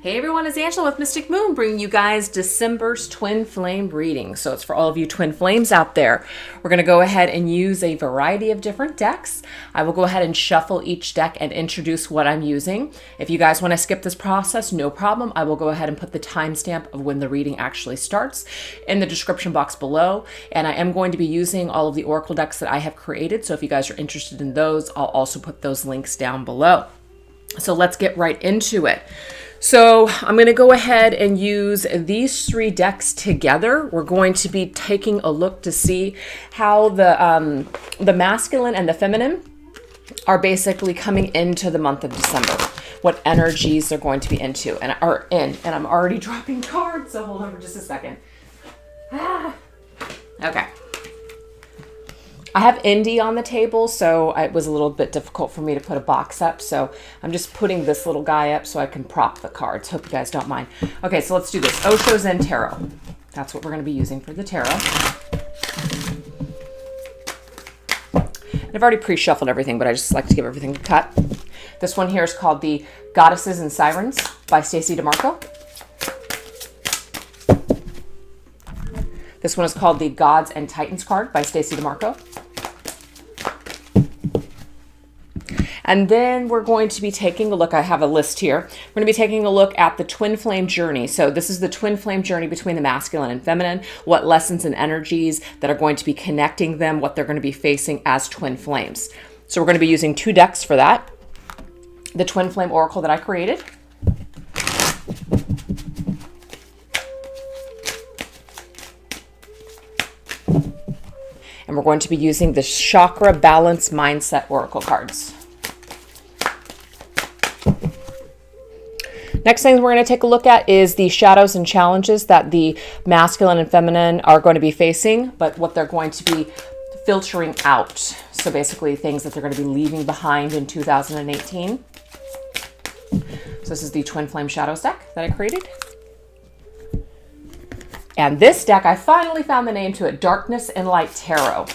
Hey everyone, it's Angela with Mystic Moon bringing you guys December's Twin Flame reading. So it's for all of you Twin Flames out there. We're going to go ahead and use a variety of different decks. I will go ahead and shuffle each deck and introduce what I'm using. If you guys want to skip this process, no problem. I will go ahead and put the timestamp of when the reading actually starts in the description box below. And I am going to be using all of the Oracle decks that I have created. So if you guys are interested in those, I'll also put those links down below. So let's get right into it. So I'm going to go ahead and use these three decks together. We're going to be taking a look to see how the masculine and the feminine are basically coming into the month of December. What energies they're going to be into and are in. And I'm already dropping cards, so hold on for just a second. Okay. I have Indy on the table, so it was a little bit difficult for me to put a box up. So I'm just putting this little guy up so I can prop the cards. Hope you guys don't mind. Okay, so let's do this. Osho Zen Tarot. That's what we're going to be using for the tarot. And I've already pre-shuffled everything, but I just like to give everything a cut. This one here is called The Goddesses and Sirens by Stacey DeMarco. This one is called The Gods and Titans card by Stacey DeMarco. And then we're going to be taking a look. I have a list here. We're going to be taking a look at the twin flame journey. So this is the twin flame journey between the masculine and feminine, what lessons and energies that are going to be connecting them, what they're going to be facing as twin flames. So we're going to be using two decks for that. The twin flame oracle that I created. And we're going to be using the Chakra Balance Mindset Oracle cards. Next thing we're going to take a look at is the shadows and challenges that the masculine and feminine are going to be facing, but what they're going to be filtering out. So basically things that they're going to be leaving behind in 2018. So this is the Twin Flame Shadows deck that I created. And this deck, I finally found the name to it, Darkness and Light Tarot.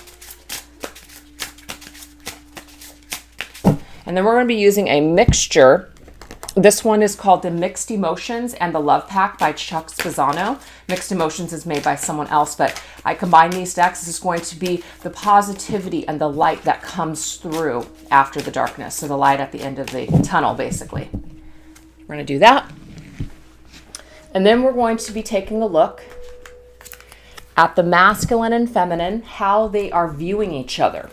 And then we're going to be using a mixture. This one is called The Mixed Emotions and the Love Pack by Chuck Spezzano. Mixed Emotions is made by someone else, but I combine these decks. This is going to be the positivity and the light that comes through after the darkness. So the light at the end of the tunnel, basically. We're going to do that. And then we're going to be taking a look at the masculine and feminine, how they are viewing each other.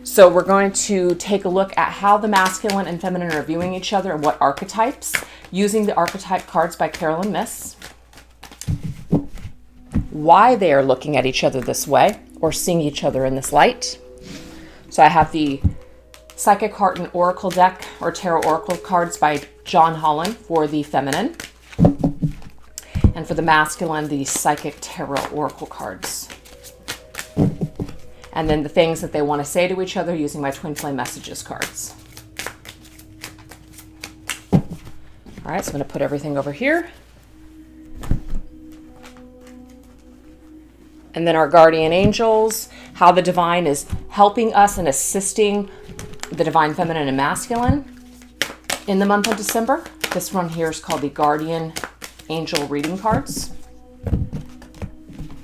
So we're going to take a look at how the masculine and feminine are viewing each other and what archetypes, using the archetype cards by Carolyn Myss, why they are looking at each other this way or seeing each other in this light. So I have the Psychic Heart and Oracle deck or Tarot Oracle cards by John Holland for the feminine. And for the masculine, the Psychic Tarot Oracle cards. And then the things that they want to say to each other using my Twin Flame Messages cards. All right, so I'm going to put everything over here. And then our guardian angels, how the divine is helping us and assisting the divine feminine and masculine in the month of December. This one here is called the Guardian Angel Reading Cards.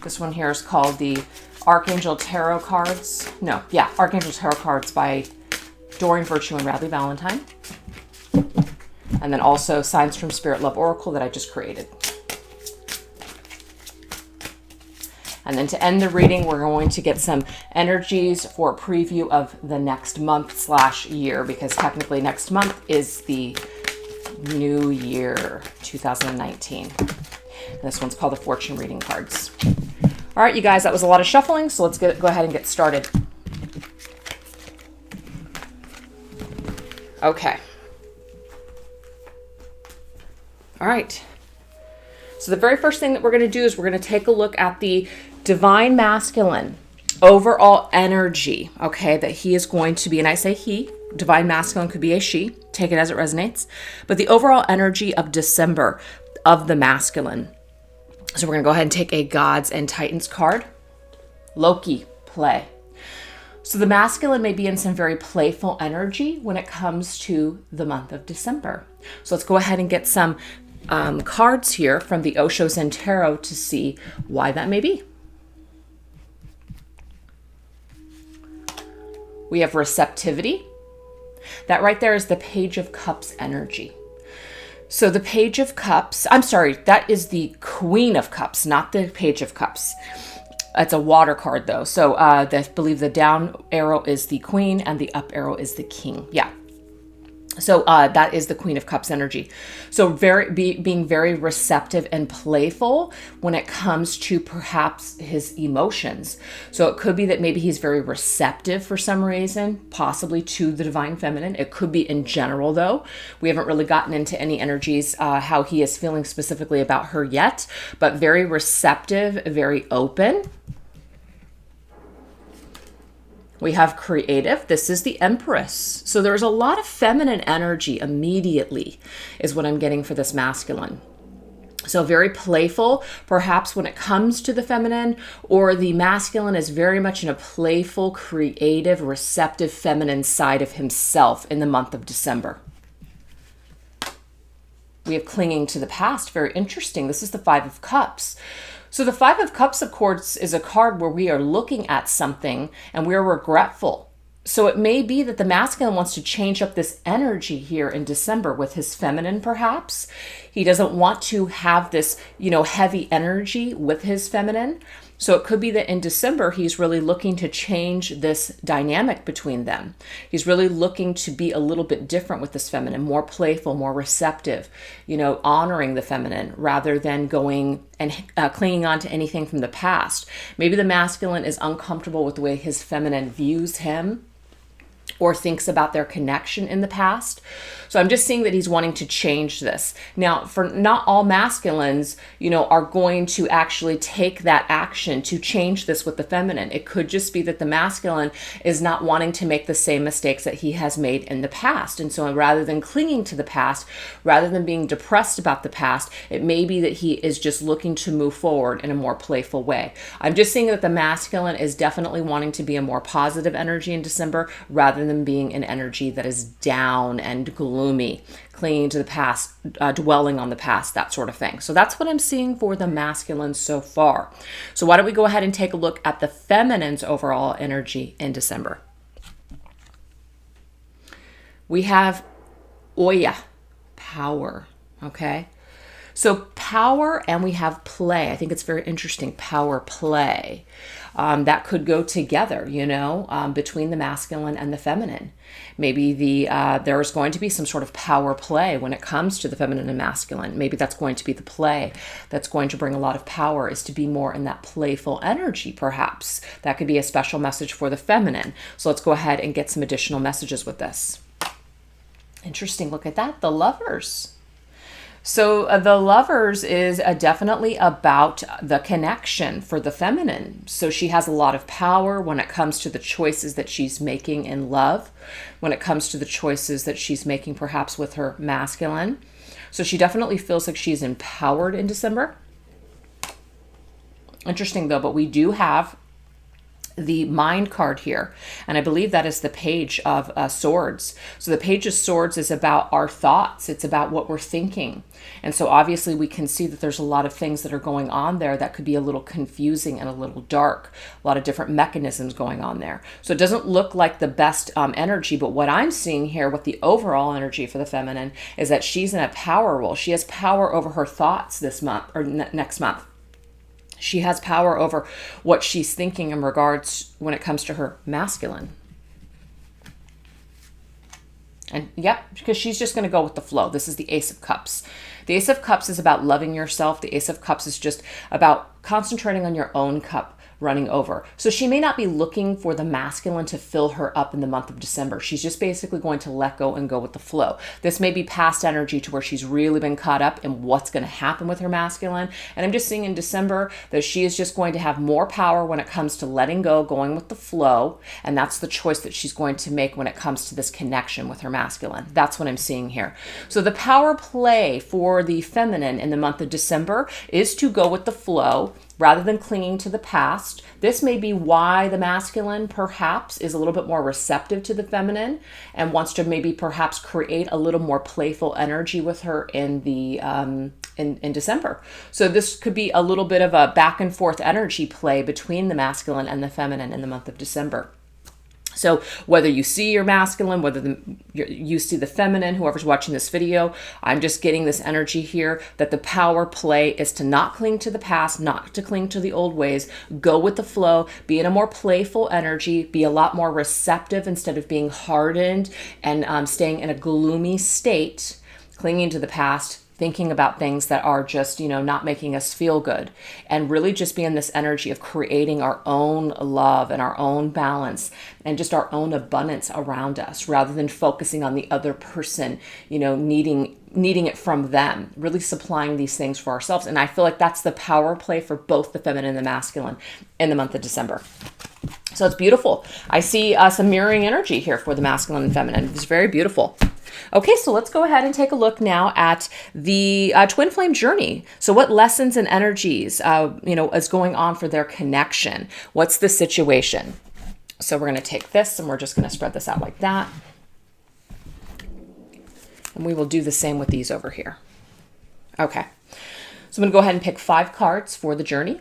This one here is called the Archangel Tarot cards. Archangel Tarot cards by Doreen Virtue and Radley Valentine. And then also Signs from Spirit Love Oracle that I just created. And then to end the reading, we're going to get some energies for a preview of the next month/year, because technically next month is the new year, 2019. This one's called the Fortune Reading Cards. All right, you guys, that was a lot of shuffling, so let's go ahead and get started. Okay. All right. So the very first thing that we're going to do is we're going to take a look at the divine masculine overall energy, okay, that he is going to be, and I say he, divine masculine could be a she, take it as it resonates, but the overall energy of December of the masculine. So we're going to go ahead and take a Gods and Titans card. Loki, play. So the masculine may be in some very playful energy when it comes to the month of December. So let's go ahead and get some cards here from the Osho Zen Tarot to see why that may be. We have receptivity. That right there is the Page of Cups energy. So the Page of Cups, I'm sorry, that is the Queen of Cups, not the Page of Cups. It's a water card though. So I believe the down arrow is the Queen and the up arrow is the King. Yeah. So that is the Queen of Cups energy. So being very receptive and playful when it comes to perhaps his emotions. So it could be that maybe he's very receptive for some reason, possibly to the divine feminine. It could be in general though. We haven't really gotten into any energies, how he is feeling specifically about her yet, but very receptive, very open. We have creative. This is the Empress. So there's a lot of feminine energy immediately is what I'm getting for this masculine. So very playful, perhaps when it comes to the feminine, or the masculine is very much in a playful, creative, receptive, feminine side of himself in the month of December. We have clinging to the past. Very interesting. This is the Five of Cups. So the Five of Cups, of course, is a card where we are looking at something and we're regretful. So it may be that the masculine wants to change up this energy here in December with his feminine, perhaps. He doesn't want to have this, heavy energy with his feminine. So it could be that in December, he's really looking to change this dynamic between them. He's really looking to be a little bit different with this feminine, more playful, more receptive, honoring the feminine rather than going and clinging on to anything from the past. Maybe the masculine is uncomfortable with the way his feminine views him or thinks about their connection in the past. So I'm just seeing that he's wanting to change this. Now, for not all masculines, are going to actually take that action to change this with the feminine. It could just be that the masculine is not wanting to make the same mistakes that he has made in the past. And so rather than clinging to the past, rather than being depressed about the past, it may be that he is just looking to move forward in a more playful way. I'm just seeing that the masculine is definitely wanting to be a more positive energy in December rather than being an energy that is down and gloomy, clinging to the past, dwelling on the past, that sort of thing. So that's what I'm seeing for the masculine so far. So why don't we go ahead and take a look at the feminine's overall energy in December. We have Oya, power, okay? So power, and we have play. I think it's very interesting, power play. That could go together, between the masculine and the feminine. Maybe there's going to be some sort of power play when it comes to the feminine and masculine. Maybe that's going to be the play that's going to bring a lot of power, is to be more in that playful energy, perhaps. That could be a special message for the feminine. So let's go ahead and get some additional messages with this. Interesting, look at that, the Lovers. So the Lovers is definitely about the connection for the feminine. So she has a lot of power when it comes to the choices that she's making in love, when it comes to the choices that she's making perhaps with her masculine. So she definitely feels like she's empowered in December. Interesting though, but we do have the Mind card here, and I believe that is the Page of Swords. So the Page of Swords is about our thoughts. It's about what we're thinking. And so obviously we can see that there's a lot of things that are going on there that could be a little confusing and a little dark, a lot of different mechanisms going on there. So it doesn't look like the best energy, but what I'm seeing here with the overall energy for the feminine is that she's in a power role. She has power over her thoughts this month or next month. She has power over what she's thinking in regards when it comes to her masculine. And yep, because she's just going to go with the flow. This is the Ace of Cups. The Ace of Cups is about loving yourself. The Ace of Cups is just about concentrating on your own cup running over. So she may not be looking for the masculine to fill her up in the month of December. She's just basically going to let go and go with the flow. This may be past energy to where she's really been caught up in what's going to happen with her masculine. And I'm just seeing in December that she is just going to have more power when it comes to letting go, going with the flow. And that's the choice that she's going to make when it comes to this connection with her masculine. That's what I'm seeing here. So the power play for the feminine in the month of December is to go with the flow rather than clinging to the past. This may be why the masculine perhaps is a little bit more receptive to the feminine and wants to maybe perhaps create a little more playful energy with her in the in December. So this could be a little bit of a back and forth energy play between the masculine and the feminine in the month of December. So whether you see your masculine, whether you see the feminine, whoever's watching this video, I'm just getting this energy here that the power play is to not cling to the past, not to cling to the old ways, go with the flow, be in a more playful energy, be a lot more receptive instead of being hardened and staying in a gloomy state, clinging to the past, thinking about things that are just, not making us feel good, and really just be in this energy of creating our own love and our own balance and just our own abundance around us, rather than focusing on the other person, needing it from them, really supplying these things for ourselves. And I feel like that's the power play for both the feminine and the masculine in the month of December. So it's beautiful. I see some mirroring energy here for the masculine and feminine. It's very beautiful. Okay, so let's go ahead and take a look now at the twin flame journey. So what lessons and energies, is going on for their connection? What's the situation? So we're going to take this and we're just going to spread this out like that. And we will do the same with these over here. Okay, so I'm going to go ahead and pick 5 cards for the journey.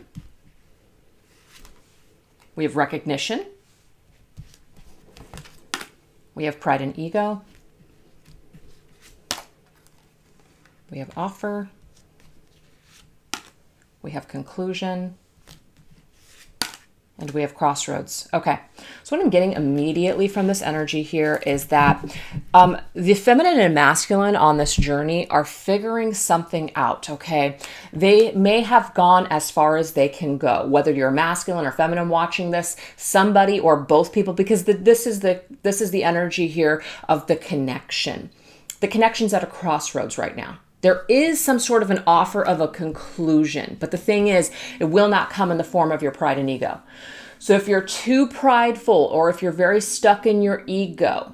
We have recognition. We have pride and ego. We have offer. We have conclusion. And we have crossroads. Okay, so what I'm getting immediately from this energy here is that the feminine and masculine on this journey are figuring something out, okay? They may have gone as far as they can go, whether you're masculine or feminine watching this, somebody or both people, because this is the energy here of the connection. The connection's at a crossroads right now. There is some sort of an offer of a conclusion, but the thing is, it will not come in the form of your pride and ego. So if you're too prideful, or if you're very stuck in your ego,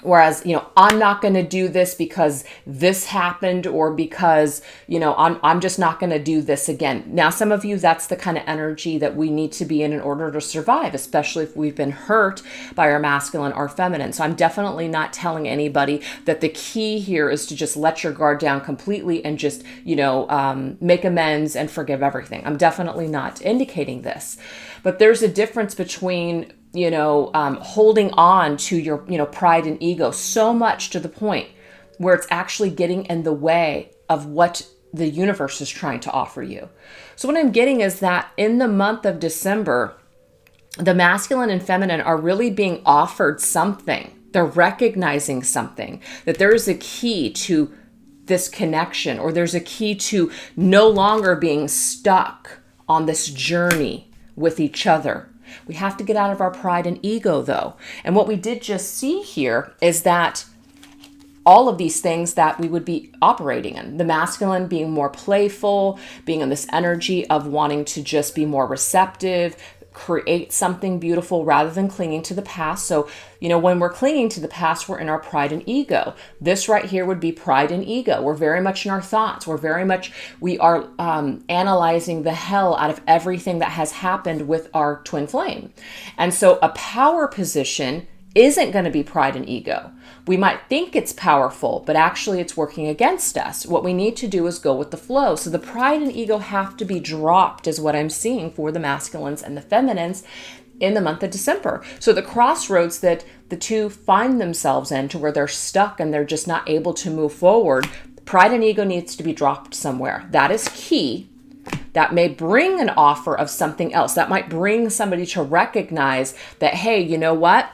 whereas, I'm not going to do this because this happened, or because, I'm just not going to do this again. Now, some of you, that's the kind of energy that we need to be in order to survive, especially if we've been hurt by our masculine or feminine. So I'm definitely not telling anybody that the key here is to just let your guard down completely and just, make amends and forgive everything. I'm definitely not indicating this. But there's a difference between holding on to your, pride and ego so much to the point where it's actually getting in the way of what the universe is trying to offer you. So what I'm getting is that in the month of December, the masculine and feminine are really being offered something. They're recognizing something, that there is a key to this connection, or there's a key to no longer being stuck on this journey with each other. We have to get out of our pride and ego, though. And what we did just see here is that all of these things that we would be operating in, the masculine being more playful, being in this energy of wanting to just be more receptive, create something beautiful rather than clinging to the past. So, when we're clinging to the past, we're in our pride and ego. This right here would be pride and ego. We're very much in our thoughts. We are analyzing the hell out of everything that has happened with our twin flame. And so a power position isn't going to be pride and ego. We might think it's powerful, but actually it's working against us. What we need to do is go with the flow. So the pride and ego have to be dropped, is what I'm seeing for the masculines and the feminines in the month of December. So the crossroads that the two find themselves in, to where they're stuck and they're just not able to move forward, pride and ego needs to be dropped somewhere. That is key. That may bring an offer of something else. That might bring somebody to recognize that, hey, you know what?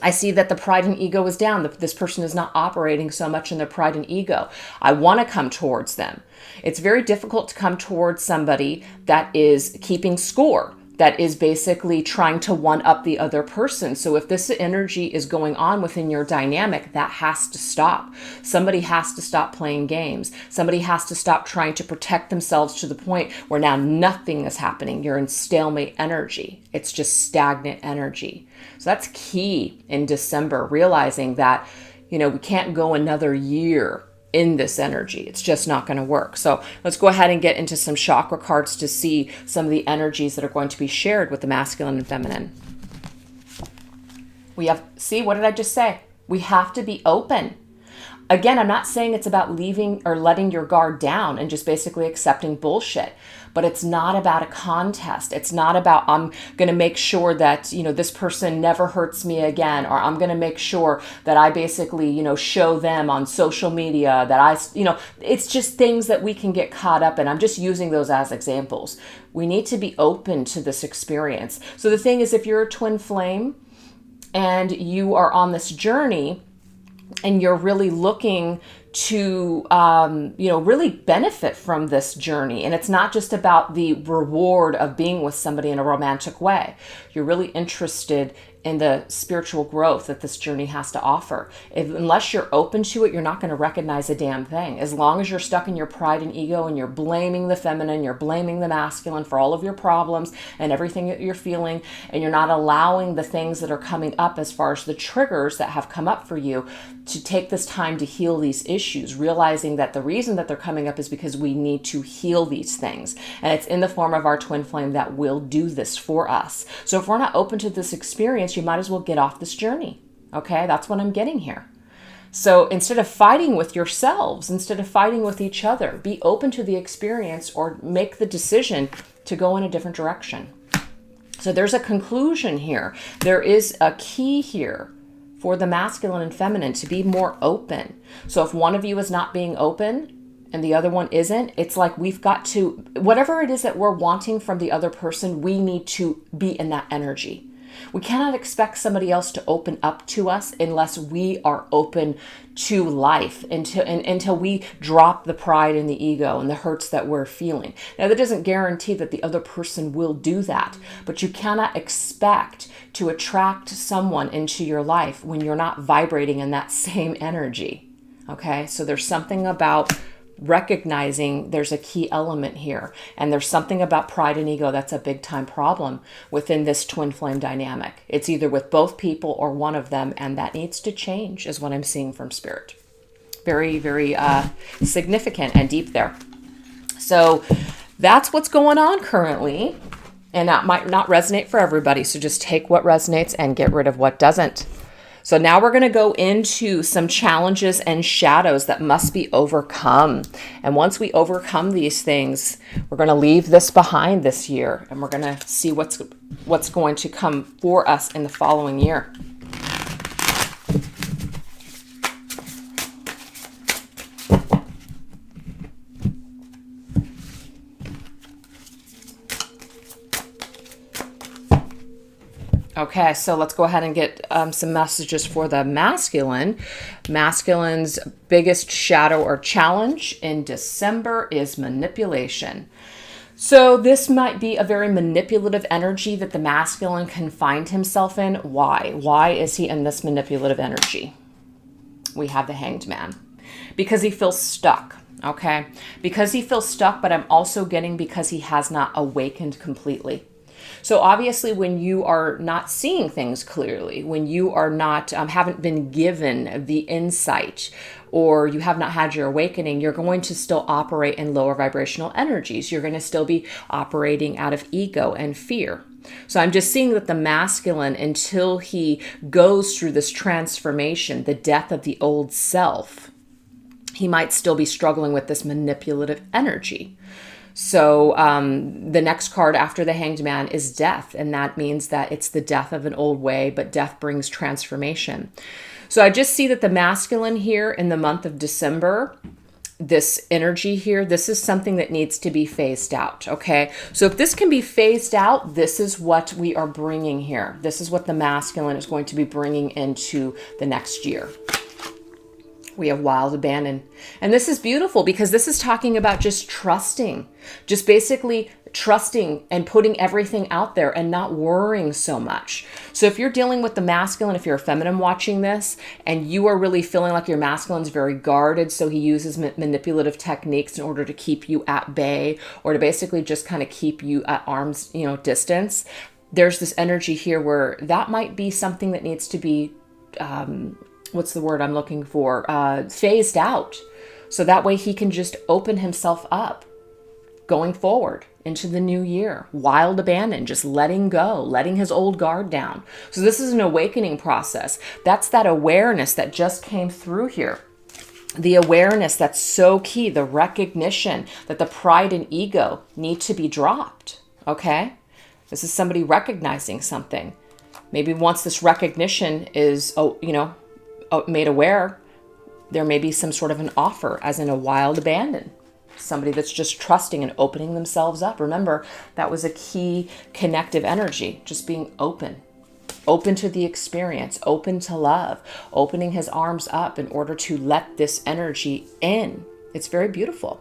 I see that the pride and ego is down. This person is not operating so much in their pride and ego. I want to come towards them. It's very difficult to come towards somebody that is keeping score, that is basically trying to one up the other person. So if this energy is going on within your dynamic, that has to stop. Somebody has to stop playing games. Somebody has to stop trying to protect themselves to the point where now nothing is happening. You're in stalemate energy. It's just stagnant energy. So that's key in December, realizing that, we can't go another year in this energy. It's just not going to work. So let's go ahead and get into some chakra cards to see some of the energies that are going to be shared with the masculine and feminine. We have, see, what did I just say? We have to be open. Again, I'm not saying it's about leaving or letting your guard down and just basically accepting bullshit, but it's not about a contest. It's not about, I'm going to make sure that, this person never hurts me again, or I'm going to make sure that I basically, show them on social media that it's just things that we can get caught up in. I'm just using those as examples. We need to be open to this experience. So the thing is, if you're a twin flame and you are on this journey, and you're really looking to, really benefit from this journey. And it's not just about the reward of being with somebody in a romantic way. You're really interested in the spiritual growth that this journey has to offer. Unless you're open to it, you're not going to recognize a damn thing. As long as you're stuck in your pride and ego and you're blaming the feminine, you're blaming the masculine for all of your problems and everything that you're feeling, and you're not allowing the things that are coming up as far as the triggers that have come up for you to take this time to heal these issues, realizing that the reason that they're coming up is because we need to heal these things. And it's in the form of our twin flame that will do this for us. So if we're not open to this experience, you might as well get off this journey. Okay, that's what I'm getting here. So instead of fighting with yourselves, instead of fighting with each other, be open to the experience or make the decision to go in a different direction. So there's a conclusion here. There is a key here for the masculine and feminine to be more open. So if one of you is not being open and the other one isn't, it's like we've got to, whatever it is that we're wanting from the other person, we need to be in that energy. We cannot expect somebody else to open up to us unless we are open to life, until we drop the pride and the ego and the hurts that we're feeling. Now, that doesn't guarantee that the other person will do that, but you cannot expect to attract someone into your life when you're not vibrating in that same energy. Okay, so there's something about recognizing there's a key element here, and there's something about pride and ego that's a big time problem within this twin flame dynamic. It's either with both people or one of them, and that needs to change is what I'm seeing from spirit. Very, very significant and deep there. So that's what's going on currently, and that might not resonate for everybody, so just take what resonates and get rid of what doesn't. So now we're going to go into some challenges and shadows that must be overcome. And once we overcome these things, we're going to leave this behind this year, and we're going to see what's going to come for us in the following year. Okay, so let's go ahead and get some messages for the masculine. Masculine's biggest shadow or challenge in December is manipulation. So this might be a very manipulative energy that the masculine can find himself in. Why? Why is he in this manipulative energy? We have the Hanged Man. Because he feels stuck. Okay? Because he feels stuck, but I'm also getting because he has not awakened completely. So obviously when you are not seeing things clearly, when you are not, haven't been given the insight, or you have not had your awakening, you're going to still operate in lower vibrational energies. You're going to still be operating out of ego and fear. So I'm just seeing that the masculine, until he goes through this transformation, the death of the old self, he might still be struggling with this manipulative energy. So the next card after the Hanged Man is death, and that means that it's the death of an old way, but death brings transformation. So I just see that the masculine here in the month of December, this energy here, this is something that needs to be phased out, okay? So if this can be phased out, this is what we are bringing here. This is what the masculine is going to be bringing into the next year. We have wild abandon. And this is beautiful because this is talking about just trusting, just basically trusting and putting everything out there and not worrying so much. So if you're dealing with the masculine, if you're a feminine watching this and you are really feeling like your masculine's very guarded, so he uses manipulative techniques in order to keep you at bay or to basically just kind of keep you at arm's distance, there's this energy here where that might be something that needs to be what's the word I'm looking for? Phased out. So that way he can just open himself up going forward into the new year. Wild abandon, just letting go, letting his old guard down. So this is an awakening process. That's that awareness that just came through here. The awareness that's so key, the recognition that the pride and ego need to be dropped, okay? This is somebody recognizing something. Maybe once this recognition is, made aware, there may be some sort of an offer, as in a wild abandon. Somebody that's just trusting and opening themselves up. Remember, that was a key connective energy, just being open. Open to the experience, open to love, opening his arms up in order to let this energy in. It's very beautiful.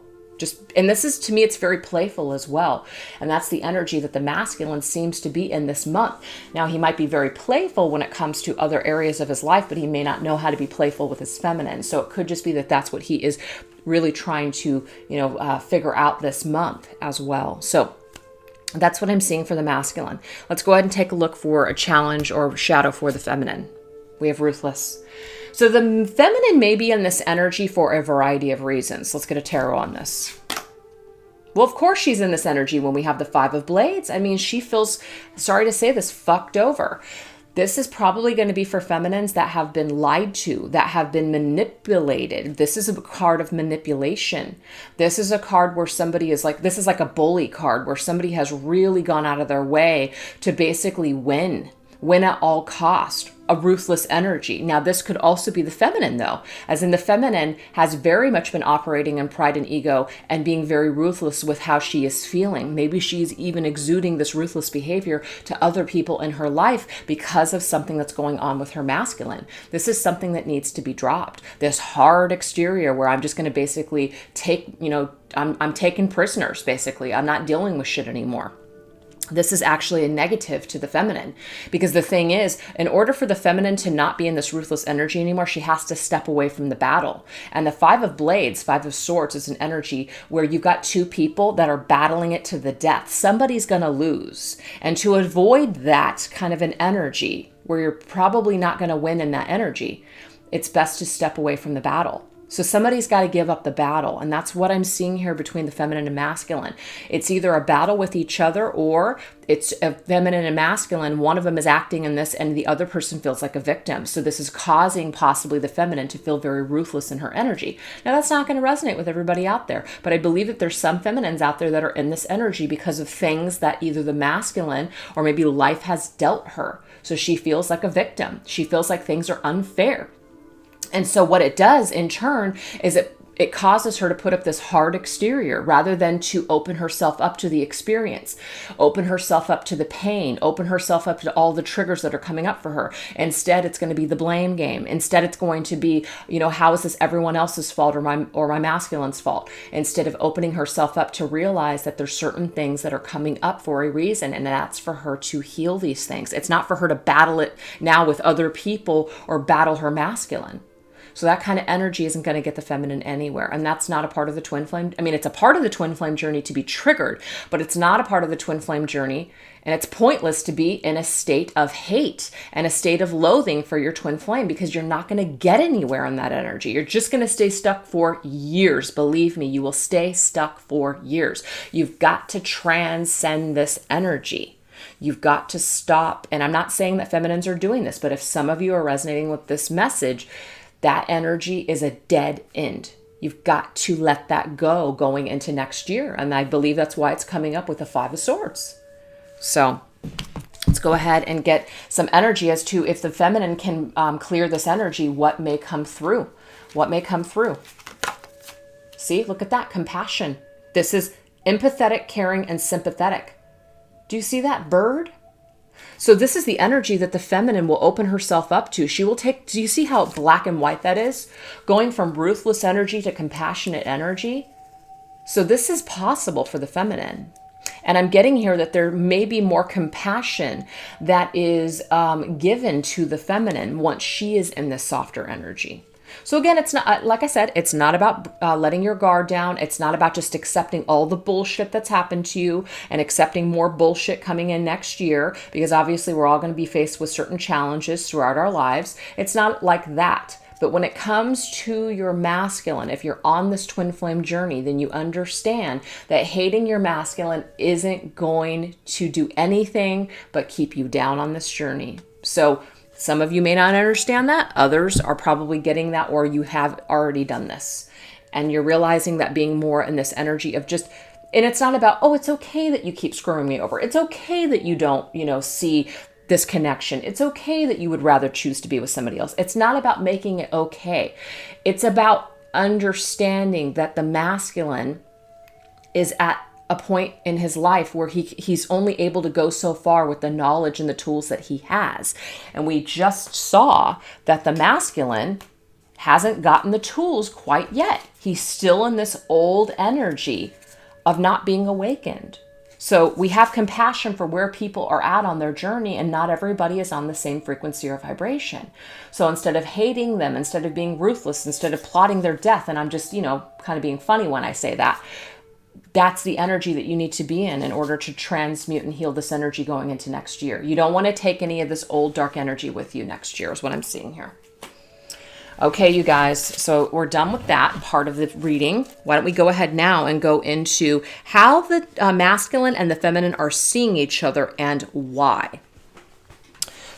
And this is, to me, it's very playful as well. And that's the energy that the masculine seems to be in this month. Now, he might be very playful when it comes to other areas of his life, but he may not know how to be playful with his feminine. So it could just be that that's what he is really trying to, figure out this month as well. So that's what I'm seeing for the masculine. Let's go ahead and take a look for a challenge or shadow for the feminine. We have ruthless. So the feminine may be in this energy for a variety of reasons. Let's get a tarot on this. Well, of course she's in this energy when we have the Five of Blades. I mean, she feels, sorry to say this, fucked over. This is probably going to be for feminines that have been lied to, that have been manipulated. This is a card of manipulation. This is a card where somebody is like, this is like a bully card where somebody has really gone out of their way to basically win at all cost. A ruthless energy. Now, this could also be the feminine, though, as in the feminine has very much been operating in pride and ego and being very ruthless with how she is feeling. Maybe she's even exuding this ruthless behavior to other people in her life because of something that's going on with her masculine. This is something that needs to be dropped. This hard exterior where I'm just going to basically take, I'm taking prisoners, basically. I'm not dealing with shit anymore. This is actually a negative to the feminine, because the thing is, in order for the feminine to not be in this ruthless energy anymore, she has to step away from the battle. And the Five of Blades, Five of Swords, is an energy where you've got two people that are battling it to the death. Somebody's going to lose. And to avoid that kind of an energy where you're probably not going to win in that energy, it's best to step away from the battle. So somebody's got to give up the battle. And that's what I'm seeing here between the feminine and masculine. It's either a battle with each other, or it's a feminine and masculine. One of them is acting in this and the other person feels like a victim. So this is causing possibly the feminine to feel very ruthless in her energy. Now, that's not going to resonate with everybody out there, but I believe that there's some feminines out there that are in this energy because of things that either the masculine or maybe life has dealt her. So she feels like a victim. She feels like things are unfair. And so what it does in turn is it causes her to put up this hard exterior rather than to open herself up to the experience, open herself up to the pain, open herself up to all the triggers that are coming up for her. Instead, it's going to be the blame game. Instead, it's going to be, how is this everyone else's fault or my masculine's fault? Instead of opening herself up to realize that there's certain things that are coming up for a reason, and that's for her to heal these things. It's not for her to battle it now with other people or battle her masculine. So that kind of energy isn't going to get the feminine anywhere. And that's not a part of the twin flame. I mean, it's a part of the twin flame journey to be triggered, but it's not a part of the twin flame journey. And it's pointless to be in a state of hate and a state of loathing for your twin flame, because you're not going to get anywhere in that energy. You're just going to stay stuck for years. Believe me, you will stay stuck for years. You've got to transcend this energy. You've got to stop. And I'm not saying that feminines are doing this, but if some of you are resonating with this message, that energy is a dead end. You've got to let that go going into next year. And I believe that's why it's coming up with the Five of Swords. So let's go ahead and get some energy as to if the feminine can clear this energy, what may come through. What may come through. See, look at that. Compassion. This is empathetic, caring, and sympathetic. Do you see that bird? So this is the energy that the feminine will open herself up to. She will take, do you see how black and white that is? Going from ruthless energy to compassionate energy. So this is possible for the feminine. And I'm getting here that there may be more compassion that is given to the feminine once she is in this softer energy. So again, it's not, like I said, it's not about letting your guard down. It's not about just accepting all the bullshit that's happened to you and accepting more bullshit coming in next year, because obviously we're all going to be faced with certain challenges throughout our lives. It's not like that. But when it comes to your masculine, if you're on this twin flame journey, then you understand that hating your masculine isn't going to do anything but keep you down on this journey. So Some of you may not understand that. Others are probably getting that, or you have already done this. And you're realizing that being more in this energy of just, and it's not about, oh, it's okay that you keep screwing me over. It's okay that you don't, see this connection. It's okay that you would rather choose to be with somebody else. It's not about making it okay. It's about understanding that the masculine is at a point in his life where he's only able to go so far with the knowledge and the tools that he has. And we just saw that the masculine hasn't gotten the tools quite yet. He's still in this old energy of not being awakened. So we have compassion for where people are at on their journey, and not everybody is on the same frequency or vibration. So instead of hating them, instead of being ruthless, instead of plotting their death, and I'm just, kind of being funny when I say that, that's the energy that you need to be in order to transmute and heal this energy going into next year. You don't want to take any of this old dark energy with you next year is what I'm seeing here. Okay, you guys, so we're done with that part of the reading. Why don't we go ahead now and go into how the masculine and the feminine are seeing each other and why.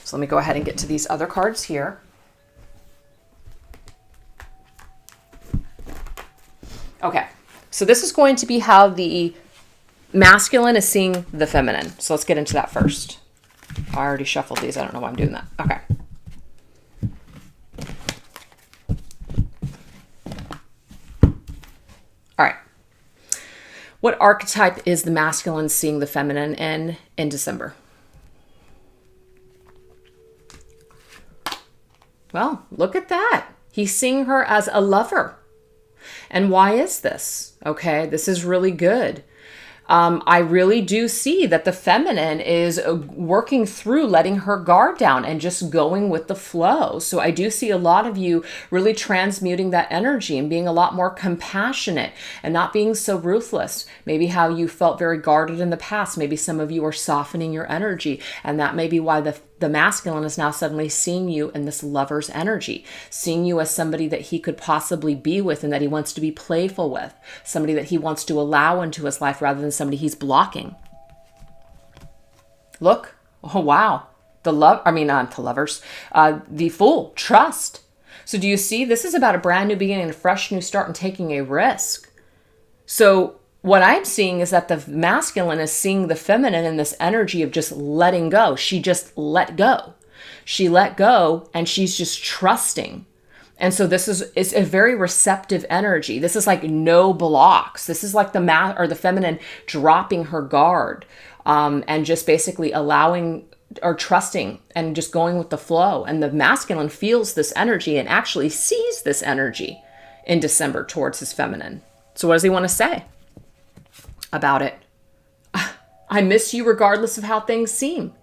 So let me go ahead and get to these other cards here. Okay, so this is going to be how the masculine is seeing the feminine. So let's get into that first. I already shuffled these. I don't know why I'm doing that. Okay. All right. What archetype is the masculine seeing the feminine in December? Well, look at that. He's seeing her as a lover. And why is this? Okay, this is really good. I really do see that the feminine is working through letting her guard down and just going with the flow. So I do see a lot of you really transmuting that energy and being a lot more compassionate and not being so ruthless. Maybe how you felt very guarded in the past. Maybe some of you are softening your energy, and that may be why the masculine is now suddenly seeing you in this lover's energy, seeing you as somebody that he could possibly be with and that he wants to be playful with, somebody that he wants to allow into his life rather than somebody he's blocking. Look, oh wow, the Fool, trust. So do you see, this is about a brand new beginning, a fresh new start, and taking a risk. So what I'm seeing is that the masculine is seeing the feminine in this energy of just letting go. She just let go. She let go and she's just trusting. And so it's a very receptive energy. This is like no blocks. This is like the feminine dropping her guard and just basically allowing or trusting and just going with the flow. And the masculine feels this energy and actually sees this energy in December towards his feminine. So what does he want to say about it? I miss you regardless of how things seem.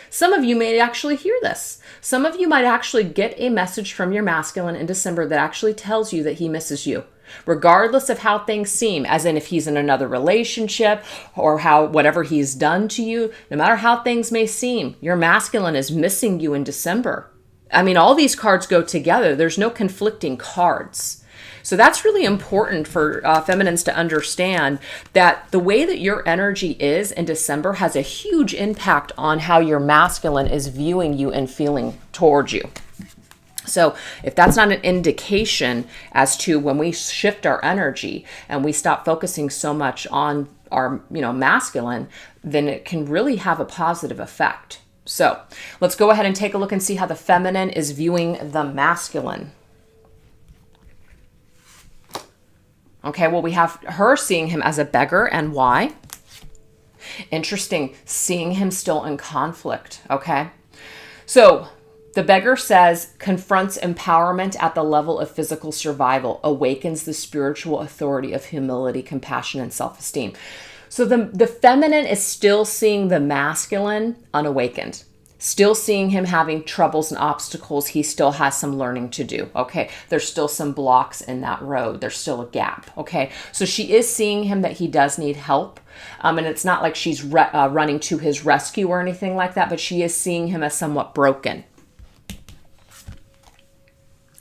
Some of you may actually hear this. Some of you might actually get a message from your masculine in December that actually tells you that he misses you, regardless of how things seem, as in if he's in another relationship or whatever he's done to you, no matter how things may seem, your masculine is missing you in December. I mean, all these cards go together. There's no conflicting cards. So that's really important for feminines to understand, that the way that your energy is in December has a huge impact on how your masculine is viewing you and feeling towards you. So if that's not an indication as to when we shift our energy and we stop focusing so much on our, masculine, then it can really have a positive effect. So let's go ahead and take a look and see how the feminine is viewing the masculine. Okay, well, we have her seeing him as a beggar, and why? Interesting, seeing him still in conflict, okay? So the beggar says, confronts empowerment at the level of physical survival, awakens the spiritual authority of humility, compassion, and self-esteem. So the feminine is still seeing the masculine unawakened. Still seeing him having troubles and obstacles. He still has some learning to do, okay? There's still some blocks in that road. There's still a gap, okay? So she is seeing him that he does need help. And it's not like she's running to his rescue or anything like that, but she is seeing him as somewhat broken.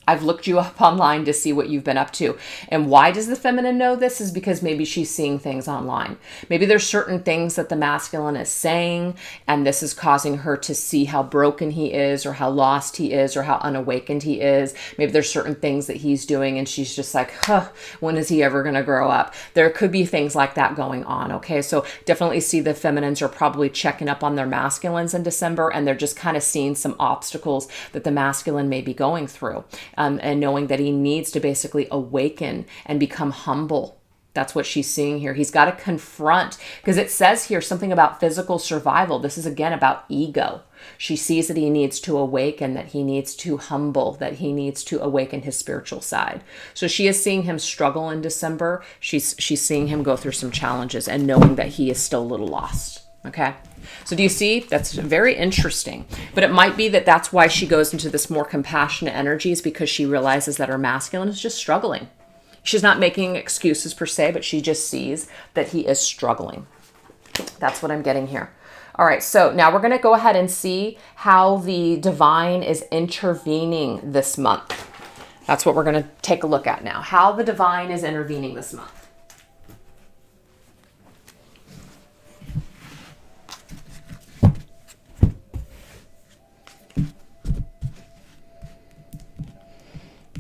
I've looked you up online to see what you've been up to. And why does the feminine know this? Is because maybe she's seeing things online. Maybe there's certain things that the masculine is saying, and this is causing her to see how broken he is, or how lost he is, or how unawakened he is. Maybe there's certain things that he's doing, and she's just like, huh, when is he ever going to grow up? There could be things like that going on, okay? So definitely see the feminines are probably checking up on their masculines in December, and they're just kind of seeing some obstacles that the masculine may be going through. And knowing that he needs to basically awaken and become humble. That's what she's seeing here. He's got to confront, because it says here something about physical survival. This is again about ego. She sees that he needs to awaken, that he needs to humble, that he needs to awaken his spiritual side. So she is seeing him struggle in December. She's seeing him go through some challenges and knowing that he is still a little lost. Okay. So do you see? That's very interesting. But it might be that that's why she goes into this more compassionate energy, is because she realizes that her masculine is just struggling. She's not making excuses per se, but she just sees that he is struggling. That's what I'm getting here. All right, so now we're going to go ahead and see how the divine is intervening this month. That's what we're going to take a look at now. How the divine is intervening this month.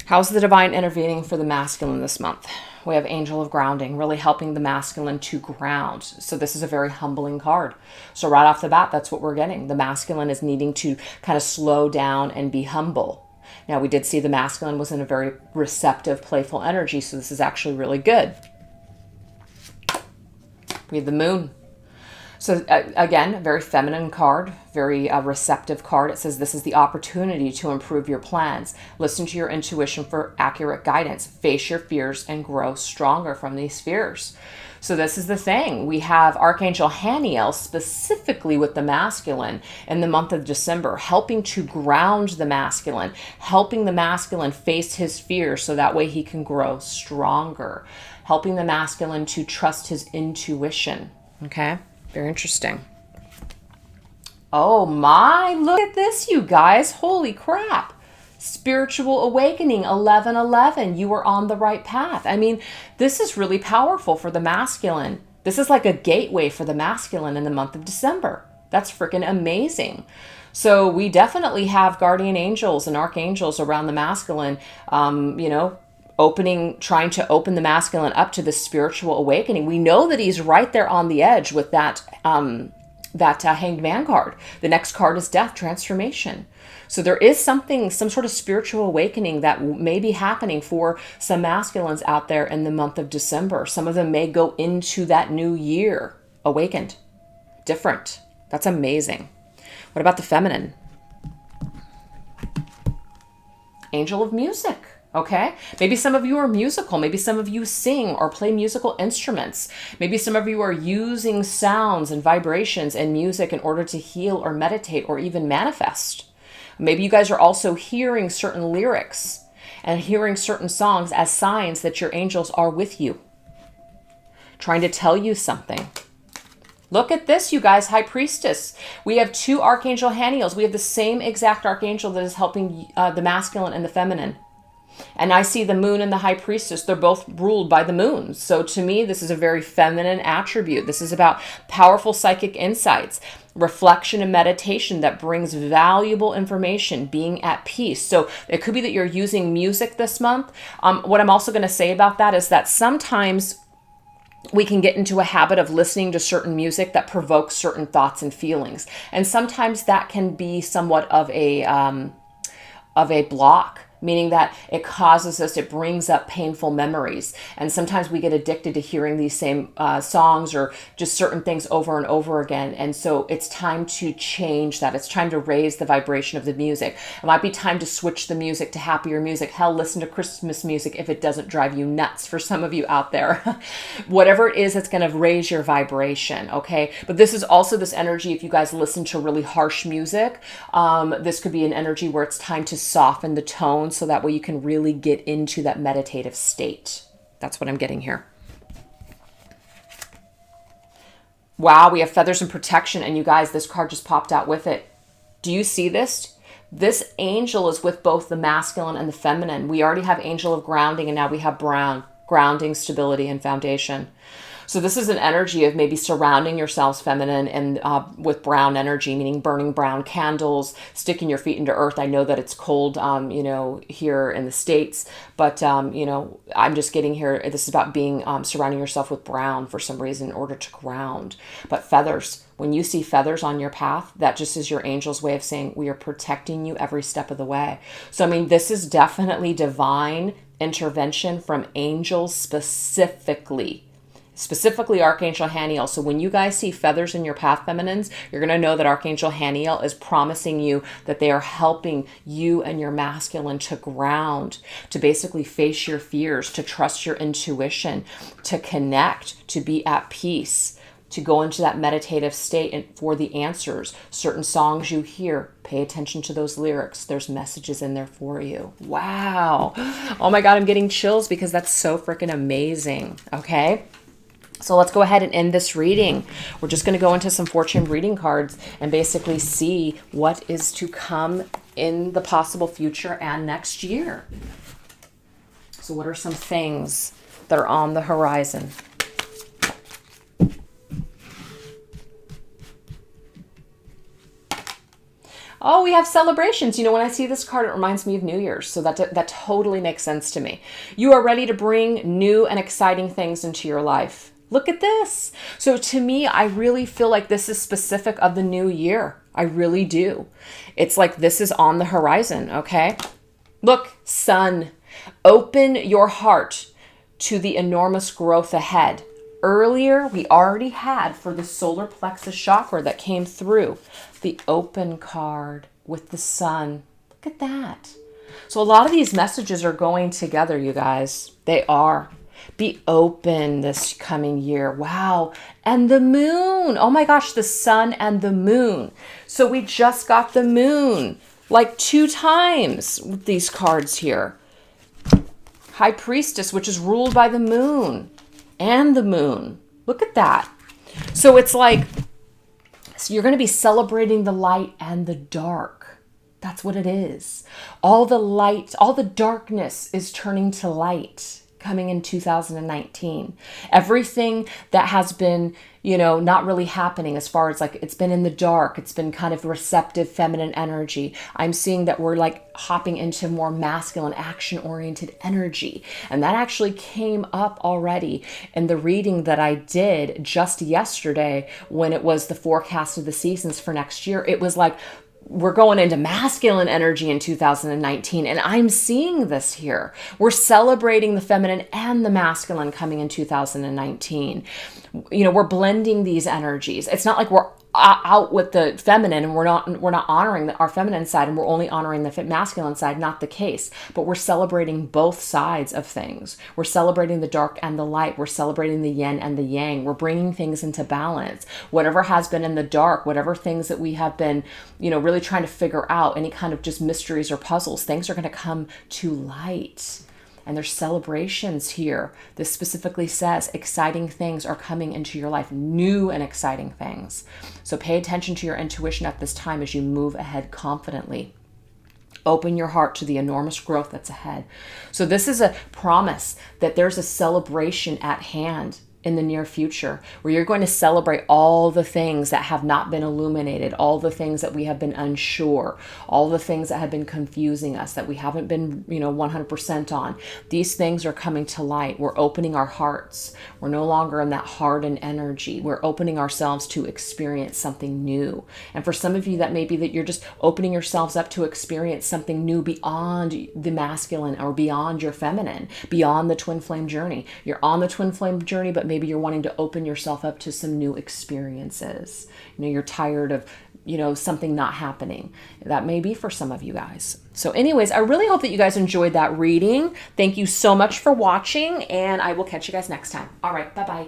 How's the divine intervening for the masculine this month? We have Angel of Grounding, really helping the masculine to ground. So this is a very humbling card. So right off the bat, that's what we're getting. The masculine is needing to kind of slow down and be humble. Now, we did see the masculine was in a very receptive, playful energy, so this is actually really good. We have the Moon. So again, a very feminine card, very receptive card. It says this is the opportunity to improve your plans. Listen to your intuition for accurate guidance. Face your fears and grow stronger from these fears. So this is the thing. We have Archangel Haniel specifically with the masculine in the month of December, helping to ground the masculine, helping the masculine face his fears so that way he can grow stronger, helping the masculine to trust his intuition. Okay? Very interesting. Oh my, look at this, you guys. Holy crap. Spiritual awakening, 1111. You are on the right path. I mean, this is really powerful for the masculine. This is like a gateway for the masculine in the month of December. That's freaking amazing. So we definitely have guardian angels and archangels around the masculine, trying to open the masculine up to the spiritual awakening. We know that he's right there on the edge with that Hanged Man card. The next card is death, transformation. So there is some sort of spiritual awakening that may be happening for some masculines out there in the month of December. Some of them may go into that new year awakened, different. That's amazing. What about the feminine? Angel of Music. Okay, maybe some of you are musical. Maybe some of you sing or play musical instruments. Maybe some of you are using sounds and vibrations and music in order to heal or meditate or even manifest. Maybe you guys are also hearing certain lyrics and hearing certain songs as signs that your angels are with you, trying to tell you something. Look at this, you guys, High Priestess. We have two Archangel Haniels. We have the same exact Archangel that is helping the masculine and the feminine. And I see the Moon and the High Priestess. They're both ruled by the Moon. So to me, this is a very feminine attribute. This is about powerful psychic insights, reflection and meditation that brings valuable information, being at peace. So it could be that you're using music this month. What I'm also going to say about that is that sometimes we can get into a habit of listening to certain music that provokes certain thoughts and feelings. And sometimes that can be somewhat of a block, meaning that it brings up painful memories. And sometimes we get addicted to hearing these same songs or just certain things over and over again. And so it's time to change that. It's time to raise the vibration of the music. It might be time to switch the music to happier music. Hell, listen to Christmas music if it doesn't drive you nuts for some of you out there. Whatever it is that's going to raise your vibration, okay? But this is also this energy, if you guys listen to really harsh music, this could be an energy where it's time to soften the tone so that way you can really get into that meditative state. That's what I'm getting here. Wow, we have Feathers and Protection, and you guys, this card just popped out with it. Do you see this? This angel is with both the masculine and the feminine. We already have angel of grounding, and now we have brown, grounding, stability, and foundation. So this is an energy of maybe surrounding yourselves feminine and with brown energy, meaning burning brown candles, sticking your feet into earth. I know that it's cold, here in the States, but, I'm just getting here. This is about being surrounding yourself with brown for some reason in order to ground. But feathers, when you see feathers on your path, that just is your angel's way of saying we are protecting you every step of the way. So, this is definitely divine intervention from angels specifically Archangel Haniel. So when you guys see feathers in your path, feminines, you're going to know that Archangel Haniel is promising you that they are helping you and your masculine to ground, to basically face your fears, to trust your intuition, to connect, to be at peace, to go into that meditative state and for the answers. Certain songs you hear, pay attention to those lyrics. There's messages in there for you. Wow. Oh my God, I'm getting chills because that's so freaking amazing. Okay. So let's go ahead and end this reading. We're just going to go into some fortune reading cards and basically see what is to come in the possible future and next year. So what are some things that are on the horizon? Oh, we have celebrations. When I see this card, it reminds me of New Year's. So that totally makes sense to me. You are ready to bring new and exciting things into your life. Look at this. So to me, I really feel like this is specific of the new year. I really do. It's like this is on the horizon, okay? Look, Sun, open your heart to the enormous growth ahead. Earlier, we already had for the solar plexus chakra that came through the open card with the sun. Look at that. So a lot of these messages are going together, you guys. They are. Be open this coming year. Wow. And the moon. Oh my gosh, the sun and the moon. So we just got the moon like 2 times with these cards here. High Priestess, which is ruled by the moon and the moon. Look at that. So it's like, so you're going to be celebrating the light and the dark. That's what it is. All the light, all the darkness is turning to light coming in 2019. Everything that has been, not really happening as far as like it's been in the dark, it's been kind of receptive feminine energy. I'm seeing that we're like hopping into more masculine action-oriented energy. And that actually came up already in the reading that I did just yesterday when it was the forecast of the seasons for next year. It was like, we're going into masculine energy in 2019, and I'm seeing this here. We're celebrating the feminine and the masculine coming in 2019. We're blending these energies. It's not like we're out with the feminine and we're not honoring our feminine side and we're only honoring the masculine side. Not the case, but we're celebrating both sides of things. We're celebrating the dark and the light. We're celebrating the yin and the yang. We're bringing things into balance. Whatever has been in the dark, whatever things that we have been, really trying to figure out, any kind of just mysteries or puzzles, things are going to come to light. And there's celebrations here. This specifically says exciting things are coming into your life, new and exciting things. So pay attention to your intuition at this time as you move ahead confidently. Open your heart to the enormous growth that's ahead. So this is a promise that there's a celebration at hand in the near future, where you're going to celebrate all the things that have not been illuminated, all the things that we have been unsure, all the things that have been confusing us, that we haven't been, 100% on. These things are coming to light. We're opening our hearts. We're no longer in that hardened energy. We're opening ourselves to experience something new. And for some of you, that may be that you're just opening yourselves up to experience something new beyond the masculine or beyond your feminine, beyond the twin flame journey. You're on the twin flame journey, but maybe you're wanting to open yourself up to some new experiences. You're tired of, something not happening. That may be for some of you guys. So anyways, I really hope that you guys enjoyed that reading. Thank you so much for watching, and I will catch you guys next time. All right, bye-bye.